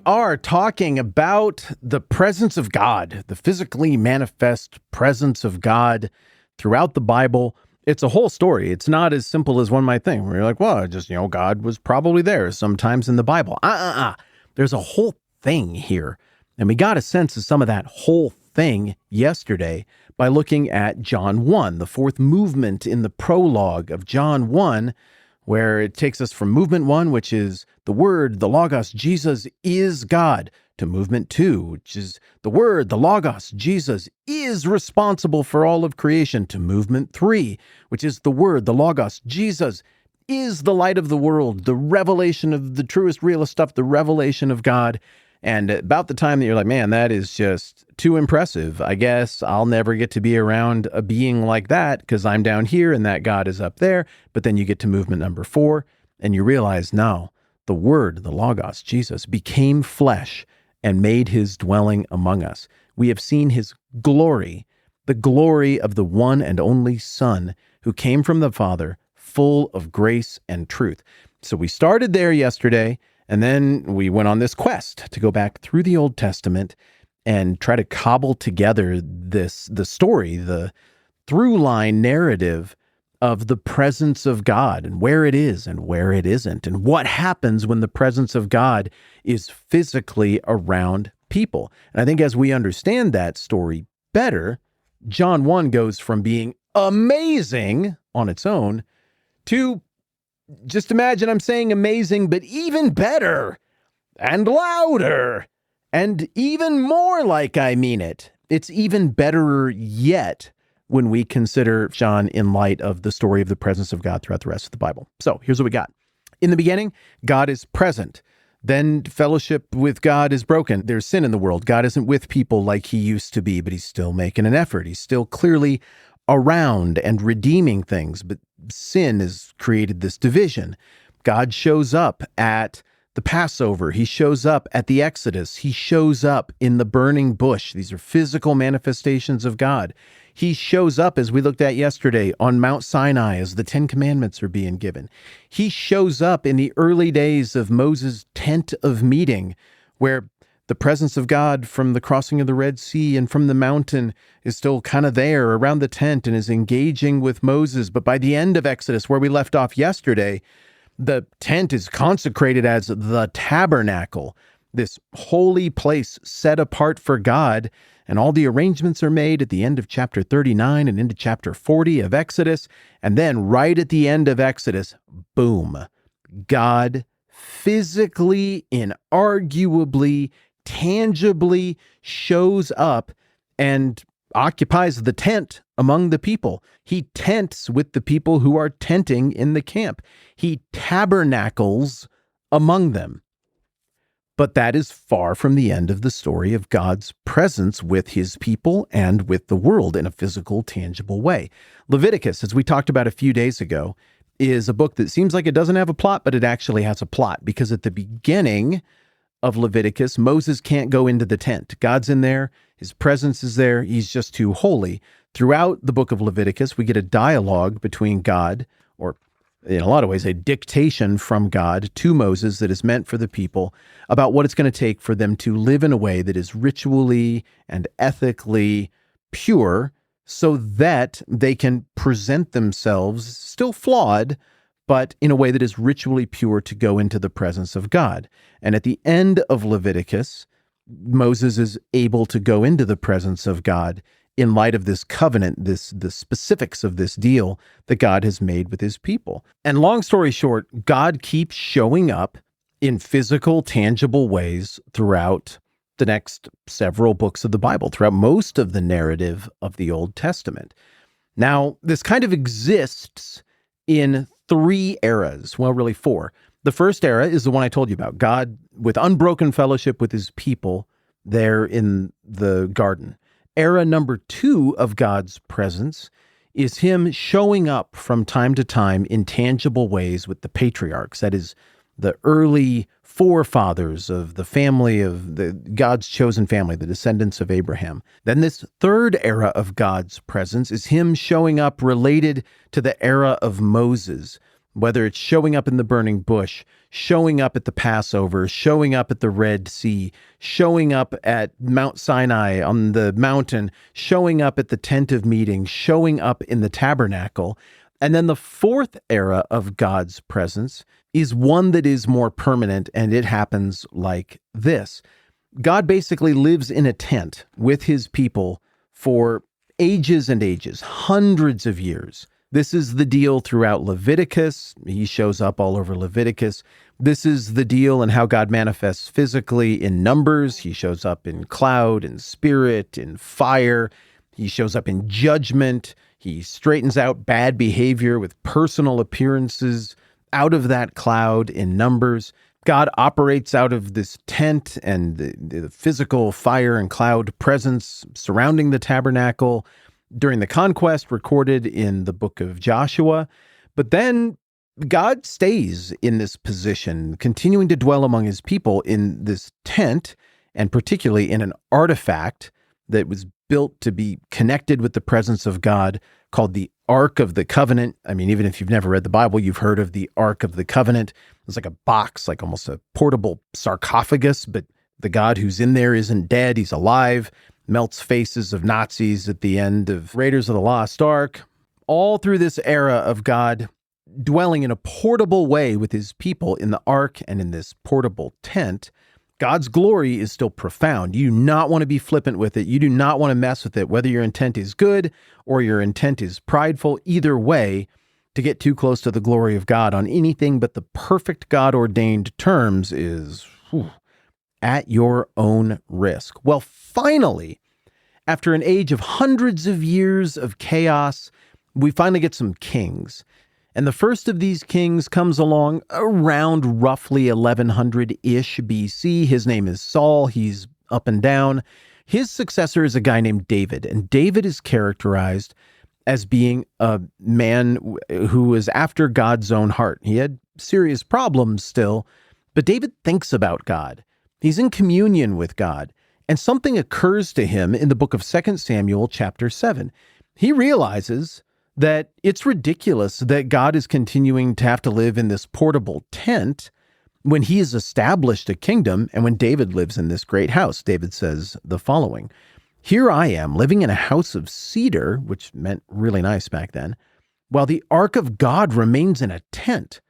are talking about the presence of God, the physically manifest presence of God throughout the Bible. It's a whole story. It's not as simple as one might think, where you're like, well, just, God was probably there sometimes in the Bible. There's a whole thing here. And we got a sense of some of that whole thing yesterday by looking at John 1, the fourth movement in the prologue of John 1, where it takes us from movement 1, which is the Word, the Logos, Jesus is God, to movement 2, which is the Word, the Logos, Jesus is responsible for all of creation, to movement 3, which is the Word, the Logos, Jesus is the light of the world, the revelation of the truest, realest stuff, the revelation of God. And about the time that you're like, man, that is just too impressive. I guess I'll never get to be around a being like that because I'm down here and that God is up there. But then you get to movement number 4 and you realize, no, the Word, the Logos, Jesus, became flesh and made his dwelling among us. We have seen his glory, the glory of the one and only Son who came from the Father, full of grace and truth. So we started there yesterday. And then we went on this quest to go back through the Old Testament and try to cobble together the story, the through line narrative of the presence of God and where it is and where it isn't, and what happens when the presence of God is physically around people. And I think as we understand that story better, John 1 goes from being amazing on its own to, just imagine I'm saying amazing, but even better and louder and even more like I mean it. It's even better yet when we consider John in light of the story of the presence of God throughout the rest of the Bible. So here's what we got. In the beginning, God is present. Then fellowship with God is broken. There's sin in the world. God isn't with people like he used to be, but he's still making an effort. He's still clearly around and redeeming things, but sin has created this division. God shows up at the Passover. He shows up at the Exodus. He shows up in the burning bush. These are physical manifestations of God. He shows up, as we looked at yesterday, on Mount Sinai as the 10 Commandments are being given. He shows up in the early days of Moses' tent of meeting, where the presence of God from the crossing of the Red Sea and from the mountain is still kind of there around the tent and is engaging with Moses. But by the end of Exodus, where we left off yesterday, the tent is consecrated as the tabernacle, this holy place set apart for God. And all the arrangements are made at the end of chapter 39 and into chapter 40 of Exodus. And then right at the end of Exodus, boom, God physically, inarguably, tangibly shows up and occupies the tent among the people. He tents with the people who are tenting in the camp. He tabernacles among them. But that is far from the end of the story of God's presence with his people and with the world in a physical, tangible way. Leviticus, as we talked about a few days ago, is a book that seems like it doesn't have a plot, but it actually has a plot, because at the beginning of Leviticus, Moses can't go into the tent. God's in there. His presence is there. He's just too holy. Throughout the book of Leviticus, we get a dialogue between God, or in a lot of ways, a dictation from God to Moses that is meant for the people about what it's going to take for them to live in a way that is ritually and ethically pure so that they can present themselves, still flawed, but in a way that is ritually pure to go into the presence of God. And at the end of Leviticus, Moses is able to go into the presence of God in light of this covenant, the specifics of this deal that God has made with his people. And long story short, God keeps showing up in physical, tangible ways throughout the next several books of the Bible, throughout most of the narrative of the Old Testament. Now, this kind of exists in 3 eras, well, really 4. The first era is the one I told you about, God with unbroken fellowship with his people there in the garden. Era number 2 of God's presence is him showing up from time to time in tangible ways with the patriarchs, that is, the early forefathers of the family of God's chosen family, the descendants of Abraham. Then this third era of God's presence is him showing up related to the era of Moses, whether it's showing up in the burning bush, showing up at the Passover, showing up at the Red Sea, showing up at Mount Sinai on the mountain, showing up at the tent of meeting, showing up in the tabernacle. And then the fourth era of God's presence is one that is more permanent, and it happens like this. God basically lives in a tent with his people for ages and ages, hundreds of years. This is the deal throughout Leviticus. He shows up all over Leviticus. This is the deal in how God manifests physically in Numbers. He shows up in cloud and spirit, in fire. He shows up in judgment. He straightens out bad behavior with personal appearances out of that cloud in Numbers. God operates out of this tent and the physical fire and cloud presence surrounding the tabernacle during the conquest recorded in the book of Joshua. But then God stays in this position, continuing to dwell among his people in this tent, and particularly in an artifact that was built to be connected with the presence of God called the Ark of the Covenant. I mean, even if you've never read the Bible, you've heard of the Ark of the Covenant. It's like a box, like almost a portable sarcophagus, but the God who's in there isn't dead, he's alive, melts faces of Nazis at the end of Raiders of the Lost Ark. All through this era of God dwelling in a portable way with his people in the Ark and in this portable tent, God's glory is still profound. You do not want to be flippant with it. You do not want to mess with it, whether your intent is good or your intent is prideful. Either way, to get too close to the glory of God on anything but the perfect God-ordained terms is at your own risk. Well, finally, after an age of hundreds of years of chaos, we finally get some kings. And the first of these kings comes along around roughly 1100-ish BC. His name is Saul. He's up and down. His successor is a guy named David. And David is characterized as being a man who was after God's own heart. He had serious problems still, but David thinks about God. He's in communion with God. And something occurs to him in the book of 2 Samuel chapter 7. He realizes that it's ridiculous that God is continuing to have to live in this portable tent when he has established a kingdom and when David lives in this great house. David says the following, "Here I am living in a house of cedar," which meant really nice back then, "while the ark of God remains in a tent."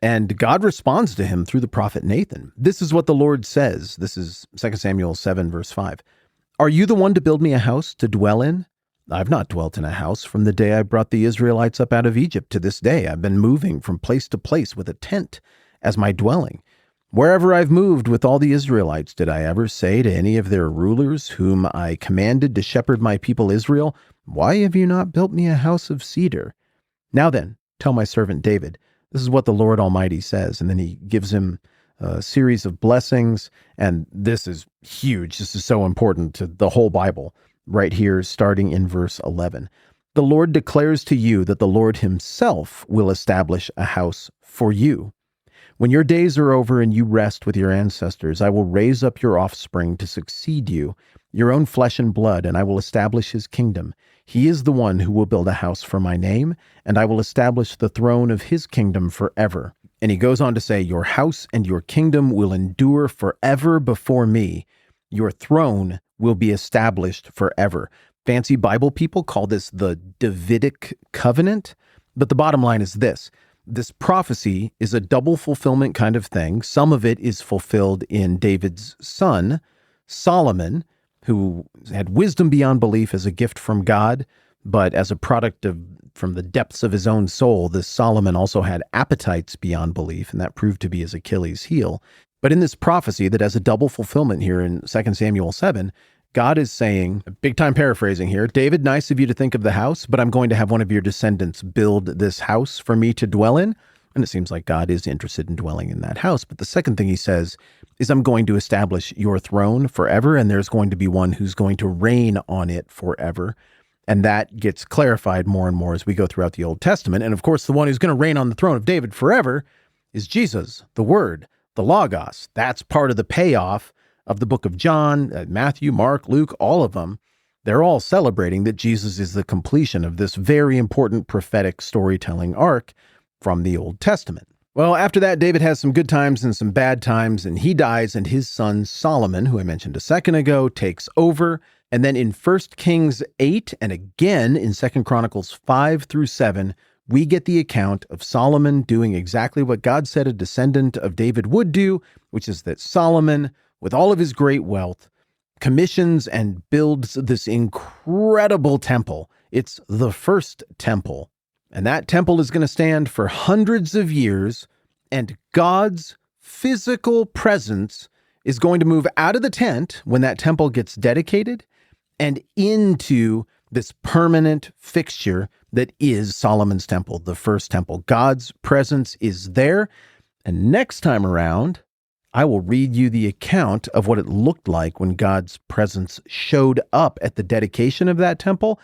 And God responds to him through the prophet Nathan. "This is what the Lord says." This is 2 Samuel 7, verse 5. "Are you the one to build me a house to dwell in? I've not dwelt in a house from the day I brought the Israelites up out of Egypt to this day. I've been moving from place to place with a tent as my dwelling. Wherever I've moved with all the Israelites, did I ever say to any of their rulers whom I commanded to shepherd my people Israel, 'Why have you not built me a house of cedar?' Now then, tell my servant David, this is what the Lord Almighty says." And then he gives him a series of blessings. And this is huge. This is so important to the whole Bible. Right here, starting in verse 11. "The Lord declares to you that the Lord himself will establish a house for you. When your days are over and you rest with your ancestors, I will raise up your offspring to succeed you, your own flesh and blood, and I will establish his kingdom. He is the one who will build a house for my name, and I will establish the throne of his kingdom forever." And he goes on to say, "Your house and your kingdom will endure forever before me. Your throne will be established forever." Fancy Bible people call this the Davidic covenant. But the bottom line is this. This prophecy is a double fulfillment kind of thing. Some of it is fulfilled in David's son, Solomon, who had wisdom beyond belief as a gift from God, but as a product from the depths of his own soul, this Solomon also had appetites beyond belief, and that proved to be his Achilles heel. But in this prophecy that has a double fulfillment here in 2 Samuel 7, God is saying, big time paraphrasing here, "David, nice of you to think of the house, but I'm going to have one of your descendants build this house for me to dwell in." And it seems like God is interested in dwelling in that house. But the second thing he says is, "I'm going to establish your throne forever, and there's going to be one who's going to reign on it forever." And that gets clarified more and more as we go throughout the Old Testament. And of course, the one who's going to reign on the throne of David forever is Jesus, the Word, the Logos. That's part of the payoff of the book of John, Matthew, Mark, Luke, all of them. They're all celebrating that Jesus is the completion of this very important prophetic storytelling arc from the Old Testament. Well, after that, David has some good times and some bad times, and he dies, and his son Solomon, who I mentioned a second ago, takes over. And then in 1 Kings 8, and again in 2 Chronicles 5 through 7, we get the account of Solomon doing exactly what God said a descendant of David would do, which is that Solomon, with all of his great wealth, commissions and builds this incredible temple. It's the first temple. And that temple is going to stand for hundreds of years, and God's physical presence is going to move out of the tent when that temple gets dedicated and into this permanent fixture that is Solomon's temple, the first temple. God's presence is there. And next time around, I will read you the account of what it looked like when God's presence showed up at the dedication of that temple,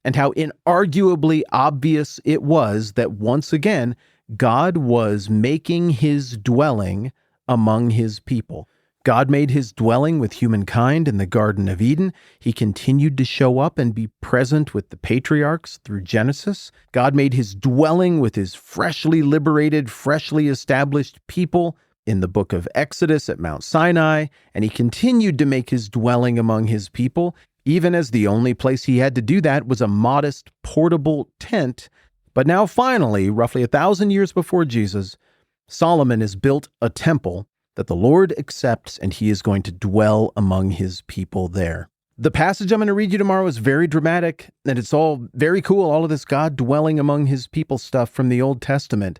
and how inarguably obvious it was that once again, God was making his dwelling among his people. God made his dwelling with humankind in the Garden of Eden. He continued to show up and be present with the patriarchs through Genesis. God made his dwelling with his freshly liberated, freshly established people in the book of Exodus at Mount Sinai, and he continued to make his dwelling among his people, even as the only place he had to do that was a modest, portable tent. But now finally, roughly 1,000 years before Jesus, Solomon has built a temple that the Lord accepts, and he is going to dwell among his people there. The passage I'm going to read you tomorrow is very dramatic, and it's all very cool, all of this God dwelling among his people stuff from the Old Testament.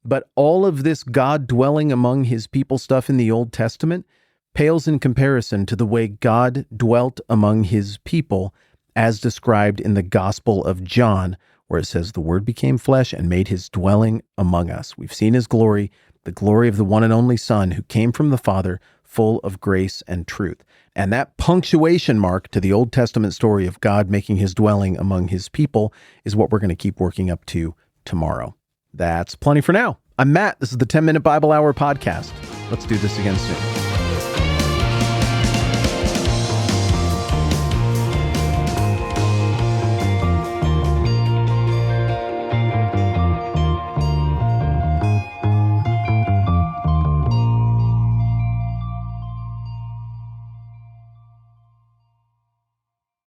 But all of this God dwelling among his people stuff in the Old Testament pales in comparison to the way God dwelt among his people as described in the Gospel of John, where it says the Word became flesh and made his dwelling among us. We've seen his glory, the glory of the one and only Son who came from the Father, full of grace and truth. And that punctuation mark to the Old Testament story of God making his dwelling among his people is what we're going to keep working up to tomorrow. That's plenty for now. I'm Matt. This is the 10-Minute Bible Hour podcast. Let's do this again soon.